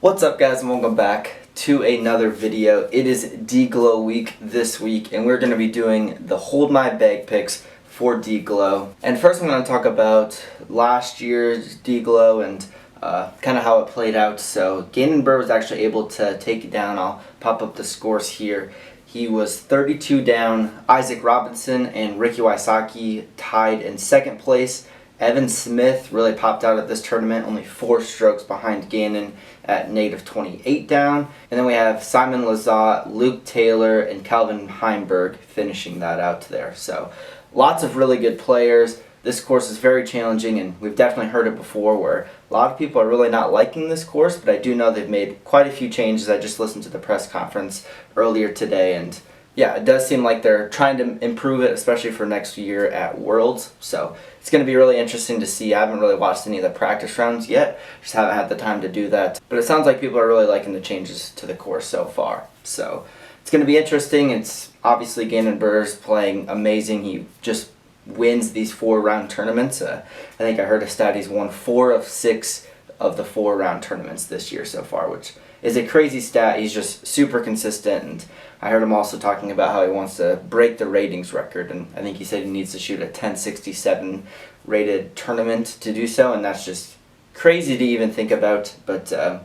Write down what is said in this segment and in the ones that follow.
What's up guys, and welcome back to another video. It is D-Glow week this week, and we're going to be doing the Hold My Bag picks for D-Glow. And first I'm going to talk about last year's D-Glow and kind of how it played out. So Gannon Buhr was actually able to take it down. I'll pop up the scores here. He was 32 down. Isaac Robinson and Ricky Wysocki tied in second place. Evan Smith really popped out at this tournament, only 4 strokes behind Gannon at negative 28 down. And then we have Simon Lizotte, Luke Taylor, and Calvin Heimberg finishing that out there. So lots of really good players. This course is very challenging, and we've definitely heard it before where a lot of people are really not liking this course, but I do know they've made quite a few changes. I just listened to the press conference earlier today, and yeah, it does seem like they're trying to improve it, especially for next year at Worlds. So it's going to be really interesting to see. I haven't really watched any of the practice rounds yet. Just haven't had the time to do that. But it sounds like people are really liking the changes to the course so far. So it's going to be interesting. It's obviously Gannon Buhr's playing amazing. He just wins these 4-round tournaments. I think I heard a stat he's won 4 of 6 of the 4-round tournaments this year so far, which is a crazy stat. He's just super consistent, and I heard him also talking about how he wants to break the ratings record, and I think he said he needs to shoot a 1067 rated tournament to do so, and that's just crazy to even think about, but so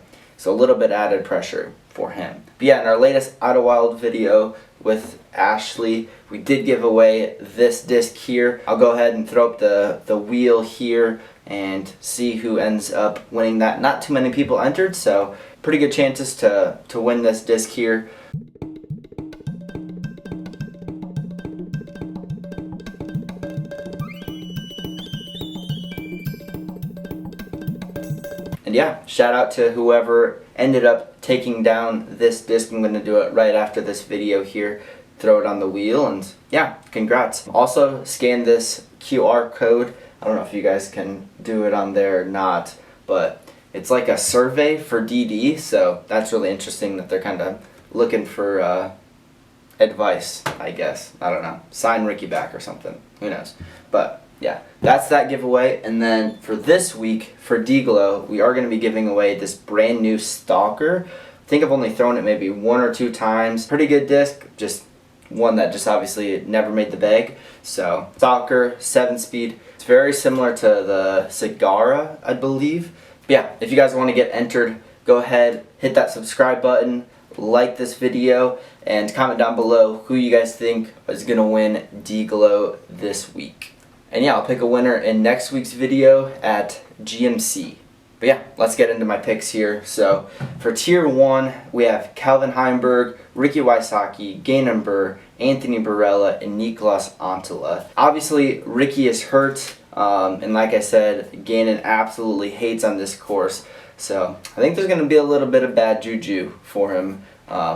a little bit added pressure for him. But yeah, in our latest Idlewild video with Ashley, we did give away this disc here. I'll go ahead and throw up the wheel here and see who ends up winning that. Not too many people entered, so pretty good chances to win this disc here. And yeah, shout out to whoever ended up taking down this disc. I'm going to do it right after this video here. Throw it on the wheel, and yeah, congrats. Also, scan this QR code. I don't know if you guys can do it on there or not, but it's like a survey for DD, so that's really interesting that they're kind of looking for advice, I guess. I don't know. Sign Ricky back or something. Who knows? But yeah, that's that giveaway. And then for this week, for D-Glow, we are going to be giving away this brand new Stalker. I think I've only thrown it maybe 1 or 2 times. Pretty good disc, just one that just obviously never made the bag. So Stalker, 7-speed. It's very similar to the Sagara, I believe. But yeah, if you guys want to get entered, go ahead, hit that subscribe button, like this video, and comment down below who you guys think is going to win D-Glow this week. And yeah, I'll pick a winner in next week's video at GMC. But yeah, let's get into my picks here. So for Tier 1, we have Calvin Heimberg, Ricky Wysocki, Gannon Buhr, Anthony Barella, and Niklas Antila. Obviously, Ricky is hurt, and like I said, Gannon absolutely hates on this course. So I think there's going to be a little bit of bad juju for him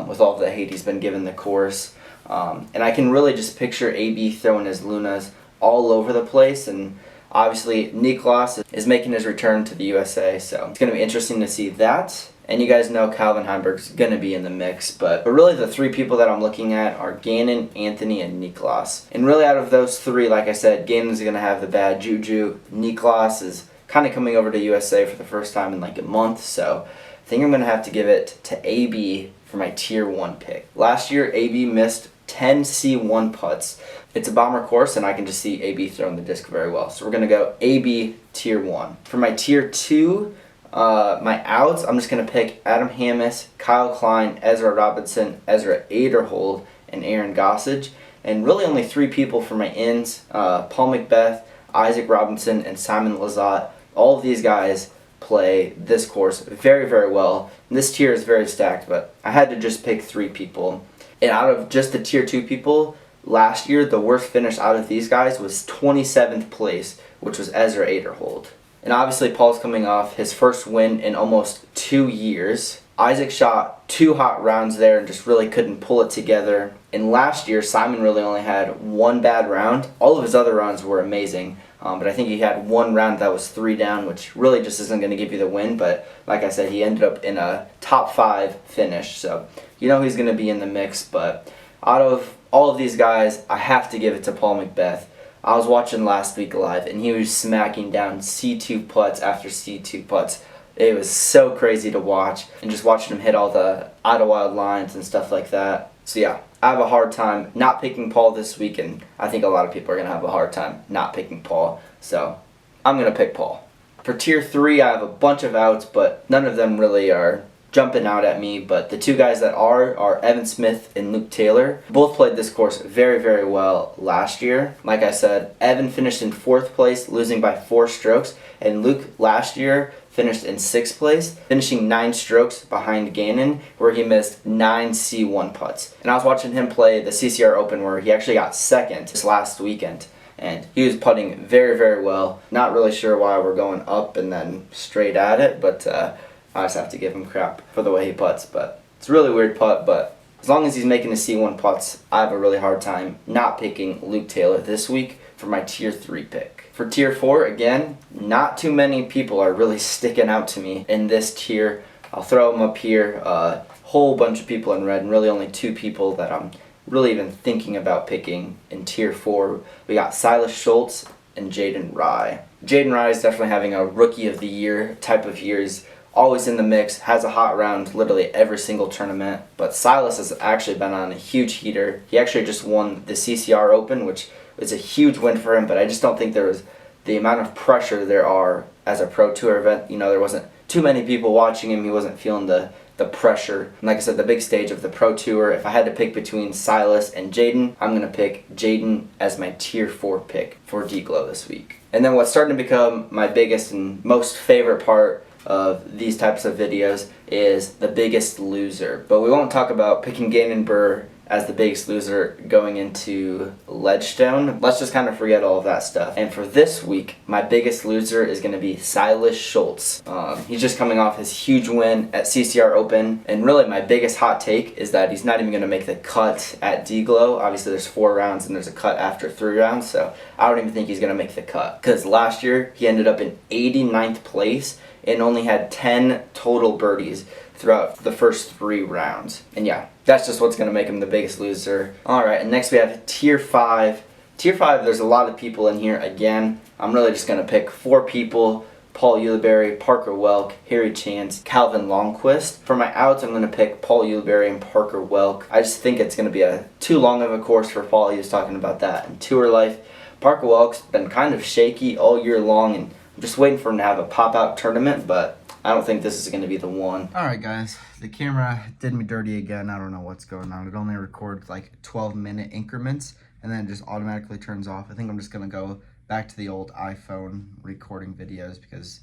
with all the hate he's been given the course. And I can really just picture AB throwing his Lunas all over the place, and obviously Niklas is making his return to the USA, so it's going to be interesting to see that. And you guys know Calvin Heimberg's going to be in the mix, but really the 3 people that I'm looking at are Gannon, Anthony, and Niklas. And really out of those 3, like I said, Gannon's going to have the bad juju. Niklas is kind of coming over to USA for the first time in like a month, so I think I'm going to have to give it to AB for my Tier 1 pick. Last year, AB missed 10 C1 putts. It's a bomber course, and I can just see AB throwing the disc very well. So we're going to go AB Tier 1. For my Tier 2, my outs, I'm just going to pick Adam Hammes, Kyle Klein, Ezra Robinson, Ezra Aderhold, and Aaron Gossage. And really only 3 people for my ins, Paul Macbeth, Isaac Robinson, and Simon Lizotte. All of these guys play this course very, very well. And this tier is very stacked, but I had to just pick 3 people. And out of just the Tier 2 people, last year the worst finish out of these guys was 27th place, which was Ezra Aderhold. And obviously Paul's coming off his first win in almost 2 years. Isaac shot 2 hot rounds there and just really couldn't pull it together. And last year Simon really only had 1 bad round. All of his other rounds were amazing. But I think he had 1 round that was 3 down, which really just isn't going to give you the win. But like I said, he ended up in a top 5 finish. So you know he's going to be in the mix. But out of all of these guys, I have to give it to Paul Macbeth. I was watching last week live, and he was smacking down C2 putts after C2 putts. It was so crazy to watch, and just watching him hit all the out of wild lines and stuff like that. So yeah, I have a hard time not picking Paul this week, and I think a lot of people are going to have a hard time not picking Paul. So I'm going to pick Paul. For tier 3, I have a bunch of outs, but none of them really are jumping out at me. But the two guys that are Evan Smith and Luke Taylor. Both played this course very, very well last year. Like I said, Evan finished in 4th place, losing by 4 strokes, and Luke last year finished in 6th place, finishing 9 strokes behind Gannon, where he missed 9 C1 putts. And I was watching him play the CCR Open, where he actually got 2nd this last weekend. And he was putting very, very well. Not really sure why we're going up and then straight at it, but I just have to give him crap for the way he putts. But it's a really weird putt, but as long as he's making the C1 putts, I have a really hard time not picking Luke Taylor this week for my tier 3 pick. For tier 4, again, not too many people are really sticking out to me in this tier. I'll throw them up here. A whole bunch of people in red, and really only 2 people that I'm really even thinking about picking in tier 4. We got Silas Schultz and Jaden Rye. Jaden Rye is definitely having a rookie of the year type of years. Always in the mix, has a hot round literally every single tournament. But Silas has actually been on a huge heater. He actually just won the CCR Open, which was a huge win for him, but I just don't think there was the amount of pressure there are as a Pro Tour event. You know, there wasn't too many people watching him. He wasn't feeling the pressure. And like I said, the big stage of the Pro Tour, if I had to pick between Silas and Jaden, I'm going to pick Jaden as my tier 4 pick for D-Glow this week. And then what's starting to become my biggest and most favorite part of these types of videos is the biggest loser. But we won't talk about picking Gannon Burr as the biggest loser going into Ledgestone. Let's just kind of forget all of that stuff. And for this week, my biggest loser is going to be Silas Schultz. He's just coming off his huge win at CCR Open, and really my biggest hot take is that he's not even going to make the cut at D-Glow. Obviously there's 4 rounds and there's a cut after 3 rounds, so I don't even think he's going to make the cut. Because last year he ended up in 89th place and only had 10 total birdies throughout the first 3 rounds. And yeah, that's just what's going to make him the biggest loser. Alright, and next we have Tier 5. Tier 5, there's a lot of people in here again. I'm really just going to pick 4 people. Paul Ulibarri, Parker Welk, Harry Chance, Calvin Longquist. For my outs, I'm going to pick Paul Ulibarri and Parker Welk. I just think it's going to be too long of a course for Paul. He was talking about that in tour life. Parker Welk's been kind of shaky all year long, and I'm just waiting for him to have a pop-out tournament, but I don't think this is going to be the one. Alright guys, the camera did me dirty again. I don't know what's going on. It only records like 12-minute increments, and then it just automatically turns off. I think I'm just going to go back to the old iPhone recording videos because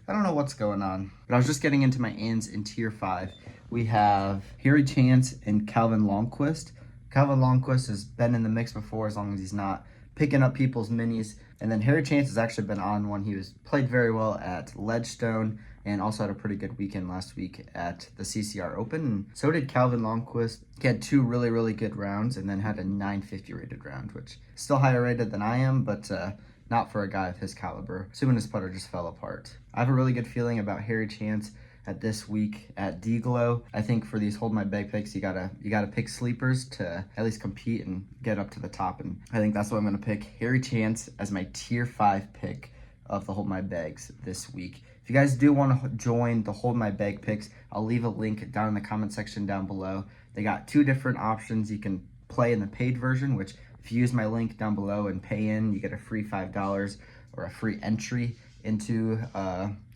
I don't know what's going on. But I was just getting into my ands in Tier 5. We have Harry Chance and Calvin Longquist. Calvin Longquist has been in the mix before as long as he's not picking up people's minis. And then Harry Chance has actually been on one. He played very well at Ledgestone and also had a pretty good weekend last week at the CCR Open. And so did Calvin Longquist. He had 2 really, really good rounds and then had a 950 rated round, which is still higher rated than I am, but not for a guy of his caliber. Assuming his putter just fell apart. I have a really good feeling about Harry Chance at this week at D-Glow. I think for these hold my bag picks, you gotta pick sleepers to at least compete and get up to the top. And I think that's why I'm gonna pick Harry Chance as my tier 5 pick of the hold my bags this week. If you guys do want to join the hold my bag picks, I'll leave a link down in the comment section down below. They got 2 different options. You can play in the paid version, which if you use my link down below and pay in, you get a free $5 or a free entry into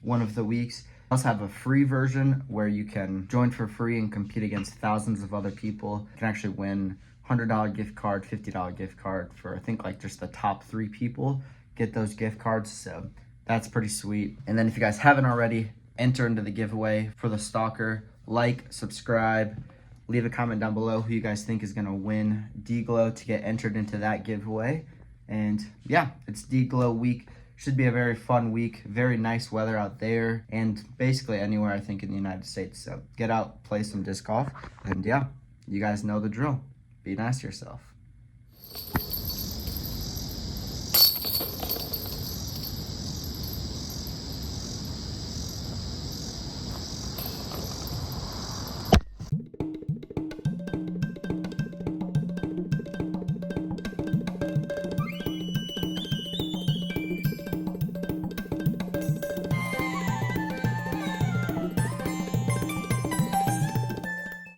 one of the weeks. I also have a free version where you can join for free and compete against thousands of other people. You can actually win $100 gift card, $50 gift card for I think like just the top 3 people get those gift cards. So that's pretty sweet. And then if you guys haven't already, enter into the giveaway for the stalker. Like, subscribe, leave a comment down below who you guys think is gonna win D-Glow to get entered into that giveaway. And yeah, it's D-Glow week. Should be a very fun week. Very nice weather out there and basically anywhere I think in the United States. So get out, play some disc golf, and yeah, you guys know the drill. Be nice to yourself.